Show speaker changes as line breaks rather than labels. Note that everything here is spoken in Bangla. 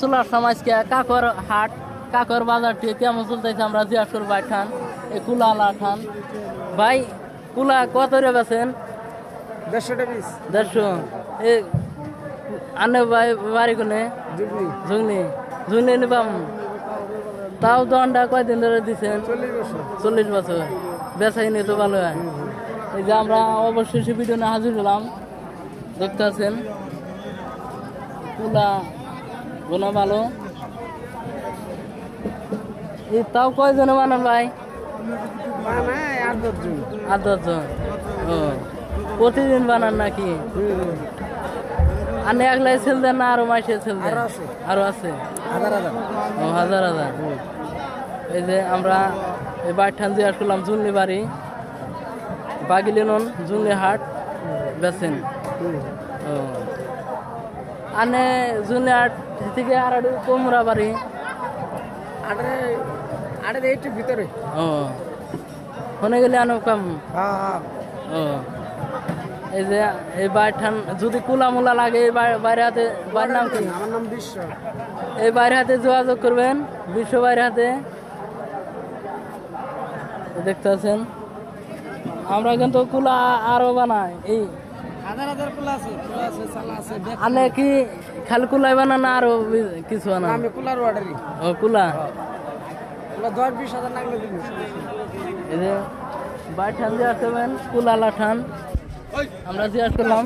চলে আসলাম আজকে কাকর হাট কাকর বাজারটি কেমন চলতেছে আমরা জিজ্ঞাসা করবো ভাই খান এই কুলা আলা খান ভাই কুলা কত রে বেছেন 150 এ আনে ভাই বাড়ি কোনে ঝুগনি ঝুগনি নিবাম তাও দনটা কয়দিন ধরে দিচ্ছেন 40 বছর বেচাই নিয়ে তো ভালো হয় এই যে আমরা অবশ্যই ভিডিও নিয়ে হাজির হলাম দেখতে আছেন কুলা গোনা ভালো এই তাও কয়জনে বানান ভাই 8-10 ও প্রতিদিন বানান নাকি আর একলাই সেল দেন না আরো মাসে সেল দেন আরো আছে হাজার এই যে আমরা এই বাইঠান দিয়ে আসলাম জুনলি বাড়ি বাগিলিনন জুনলি হাট বেছেন ও আনে জুনলি হাট থেকে আর কোমরা বাড়ি ভিতরে ও ফোনে গেলে আনো কাম ও এই যে এই বাইঠান যদি কুলা মুলা লাগে এই বাইরে হাতে বাড়ির নাম কি
আমার নাম বিশ্ব
এই বাইরে হাতে যোগাযোগ করবেন বিশ্ব বাইরে হাতে দেখতে আছেন আমরা কিন্তু কুলা আরো বানাই এই
হাজার কুলা আছে চালা আছে
আনে কি খালি কুলাই বানান আরো কিছু বানান
আমি কুলার অর্ডারই
ও কুলা
10-20 হাজার লাগলে দিন
এই যে বাইঠান দিয়ে আসবেন কুলা লাঠান আমরা জিজ্ঞাসা করলাম